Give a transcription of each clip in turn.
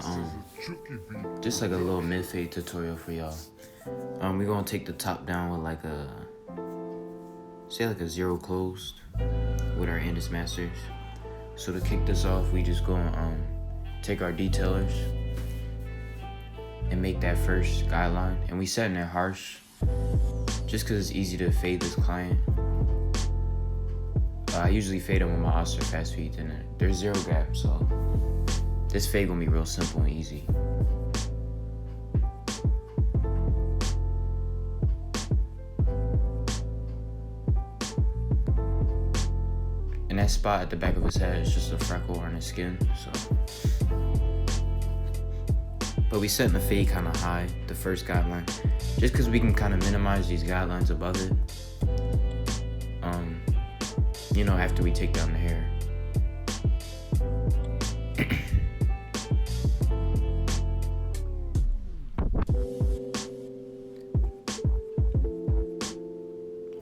got just like a little mid-fade tutorial for y'all. We're gonna take the top down with like a zero closed with our Indus Masters. So to kick this off, we just gonna take our detailers and make that first guideline, and we setting it harsh just because it's easy to fade this client. I usually fade them with my Oster fast feeds, and there's zero gap, so this fade gonna be real simple and easy. And that spot at the back of his head is just a freckle on his skin, so. But we setting the fade kind of high, the first guideline, just because we can kind of minimize these guidelines above it. After we take down the hair.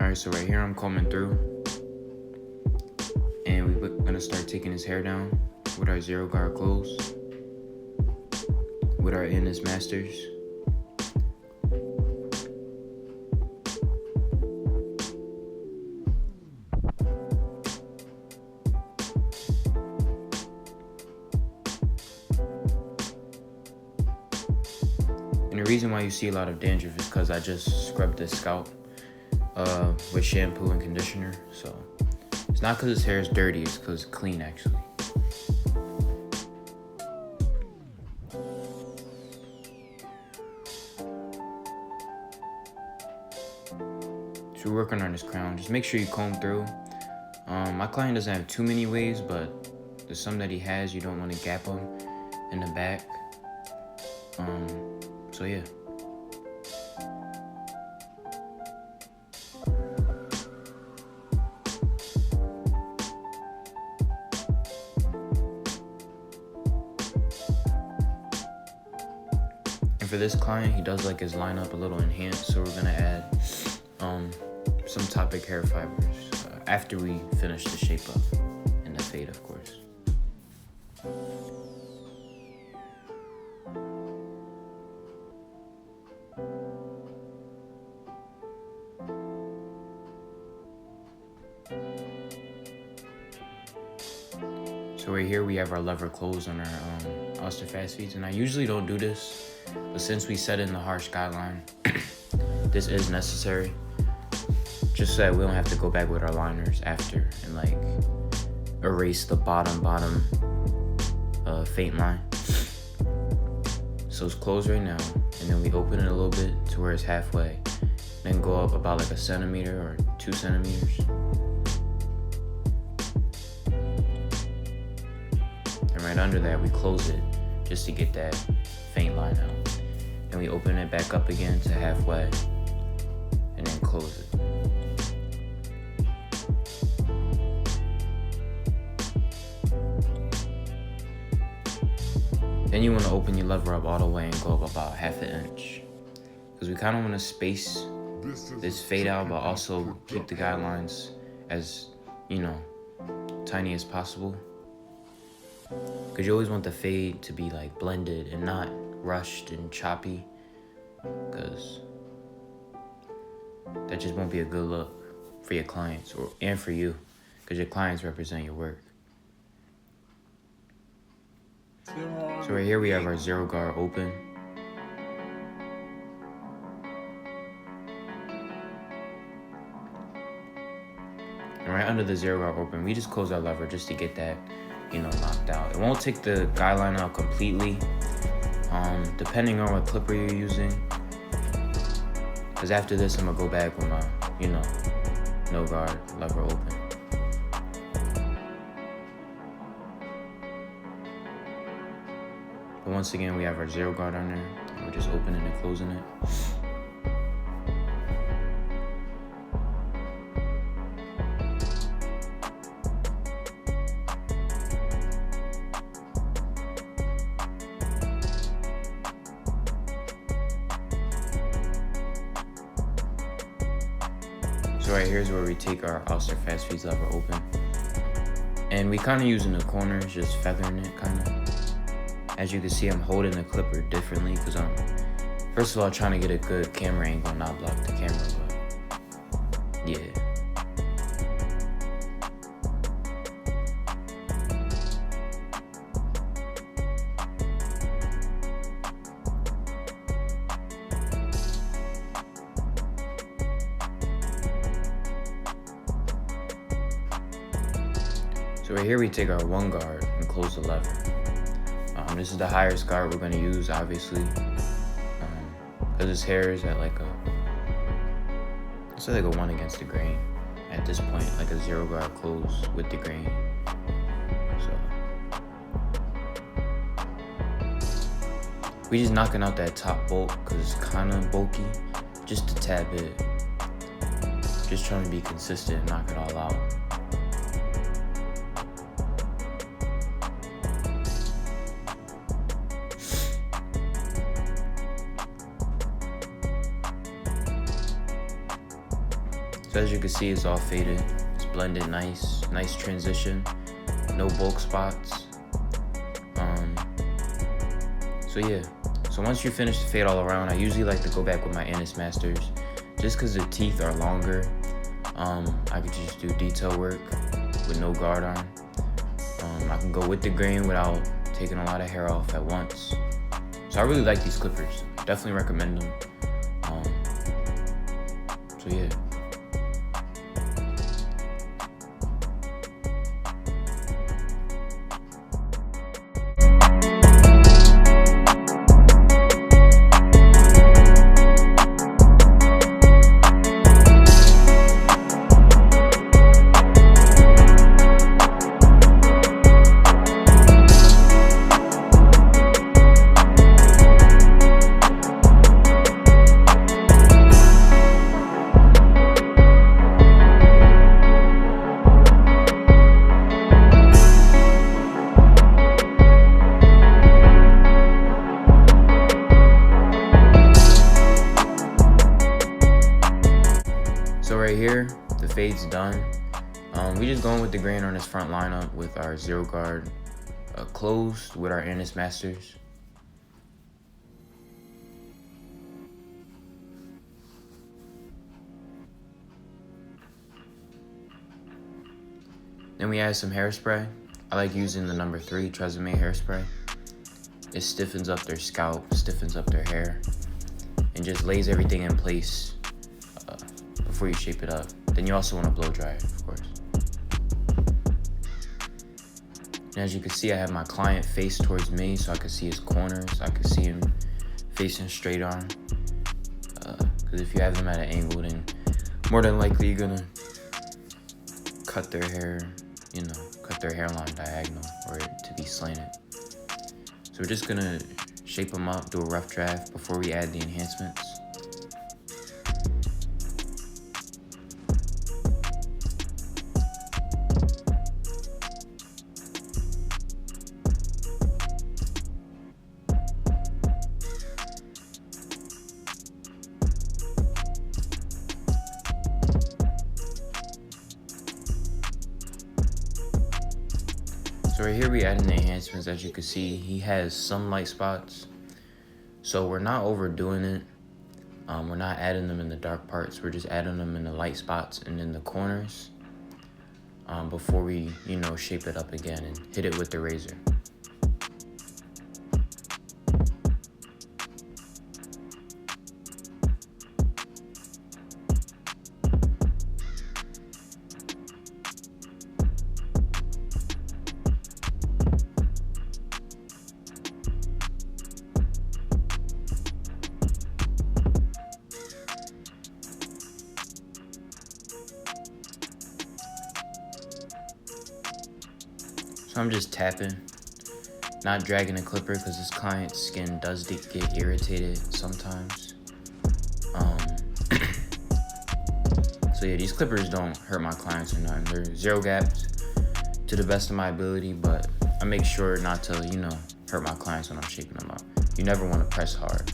Alright, so right here I'm combing through, and we're gonna start taking his hair down with our zero guard close, with our Indus Masters. And the reason why you see a lot of dandruff is because I just scrubbed his scalp with shampoo and conditioner. So it's not because his hair is dirty, it's because it's clean actually. So we're working on his crown. Just make sure you comb through. My client doesn't have too many waves, but there's some that he has. You don't want to gap him in the back. So yeah. And for this client, he does like his lineup a little enhanced, so we're gonna add some topic hair fibers after we finish the shape up and the fade, of course. So right here we have our lever closed on our Oster fast feeds, and I usually don't do this, but since we set in the harsh guideline, this is necessary, just so that we don't have to go back with our liners after and like erase the bottom faint line. So it's closed right now, and then we open it a little bit to where it's halfway, then go up about like 1 centimeter or 2 centimeters. Right under that, we close it just to get that faint line out. Then we open it back up again to halfway and then close it. Then you want to open your lever up all the way and go up about 1/2 inch, because we kind of want to space this fade out, but also keep the guidelines as, tiny as possible. Because you always want the fade to be like blended and not rushed and choppy, because that just won't be a good look for your clients and for you, because your clients represent your work. So right here we have our zero guard open. And right under the zero guard open, we just close our lever just to get that knocked out. It won't take the guideline out completely, depending on what clipper you're using. Because after this, I'm gonna go back with my, no guard lever open. But once again, we have our zero guard on there, and we're just opening and closing it. So right here is where we take our Oster fast feeds lever open, and we kind of using the corners, just feathering it kind of. As you can see, I'm holding the clipper differently because I'm, first of all, trying to get a good camera angle, not block the camera, but yeah. So right here we take our one guard and close the lever. This is the highest guard we're going to use, obviously, because his hair is at like a 1 against the grain at this point, like a 0 guard close with the grain. So we just knocking out that top bolt because it's kind of bulky, just a tad bit. Just trying to be consistent and knock it all out. So as you can see, it's all faded. It's blended nice transition. No bulk spots. So yeah. So once you finish the fade all around, I usually like to go back with my Enhancements, just because the teeth are longer. I could just do detail work with no guard on. I can go with the grain without taking a lot of hair off at once. So I really like these clippers. Definitely recommend them. So yeah. So right here, the fade's done. We just going with the grain on this front lineup with our 0 guard closed with our Enhancements. Then we add some hairspray. I like using the number 3 Tresemme hairspray. It stiffens up their scalp, stiffens up their hair, and just lays everything in place before you shape it up. Then you also want to blow dry it, of course. And as you can see, I have my client face towards me so I can see his corners. I can see him facing straight on. Because if you have them at an angle, then more than likely you're gonna cut their hair, cut their hairline diagonal or it to be slanted. So we're just gonna shape them up, do a rough draft before we add the enhancements. So right here we add in the enhancements. As you can see, he has some light spots. So we're not overdoing it. We're not adding them in the dark parts. We're just adding them in the light spots and in the corners before we, shape it up again and hit it with the razor. So I'm just tapping, not dragging the clipper because this client's skin does get irritated sometimes. So yeah, these clippers don't hurt my clients or nothing. They're 0 gaps to the best of my ability, but I make sure not to, hurt my clients when I'm shaping them up. You never want to press hard.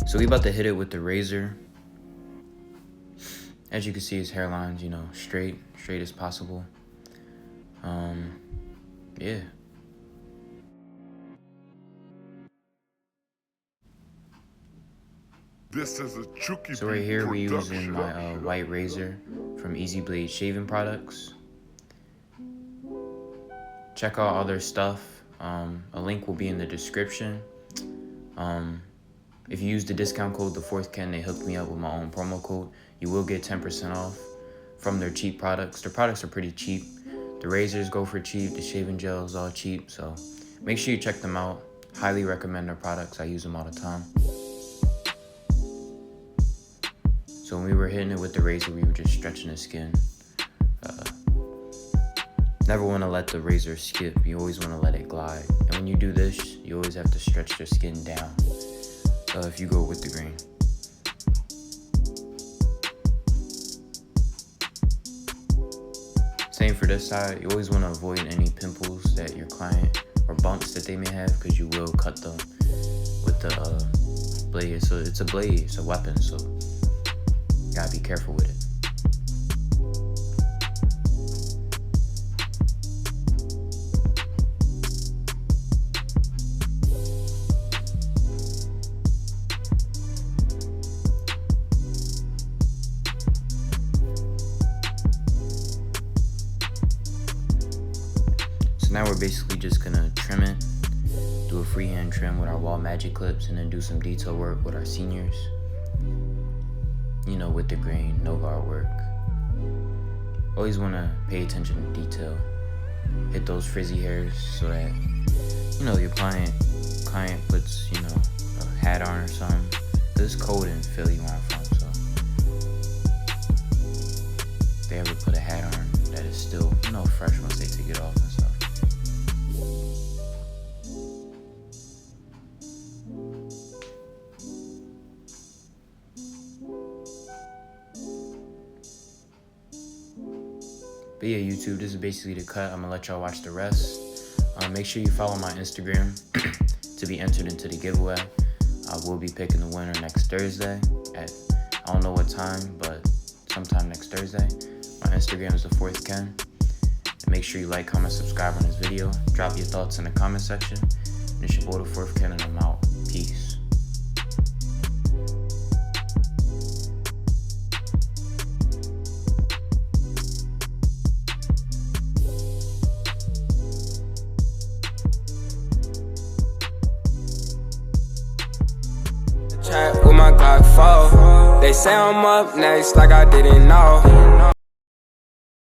So we about to hit it with the razor. As you can see, his hairline's, straight, straight as possible. Yeah. This is a Chucky So right here we're production. using my white razor from Easy Blade Shaving Products. Check out all their stuff. A link will be in the description. If you use the discount code The4thKen, they hooked me up with my own promo code. You will get 10% off from their cheap products. Their products are pretty cheap. The razors go for cheap. The shaving gels all cheap. So make sure you check them out. Highly recommend their products. I use them all the time. So when we were hitting it with the razor, we were just stretching the skin. Never want to let the razor skip. You always want to let it glide. And when you do this, you always have to stretch the skin down if you go with the grain. Same for this side. You always want to avoid any pimples that your client or bumps that they may have, because you will cut them with the blade. So it's a blade, it's a weapon, so you gotta be careful with it. So now we're basically just gonna trim it, do a freehand trim with our wall magic clips, and then do some detail work with our seniors. You know, with the grain, no guard work. Always wanna pay attention to detail. Hit those frizzy hairs so that, you know, your client puts, you know, a hat on or something. Cause it's cold in Philly where I'm from, so if they ever put a hat on that is still, you know, fresh once they take it off and stuff. But yeah, YouTube, this is basically the cut. I'm gonna let y'all watch the rest. Make sure you follow my Instagram to be entered into the giveaway. I will be picking the winner next Thursday at, I don't know what time, but sometime next Thursday. My Instagram is The4thKen. And make sure you like, comment, subscribe on this video. Drop your thoughts in the comment section. And it's your boy The4thKen, and I'm out. Peace. Chat with my Glock 4. They say I'm up next like I didn't know.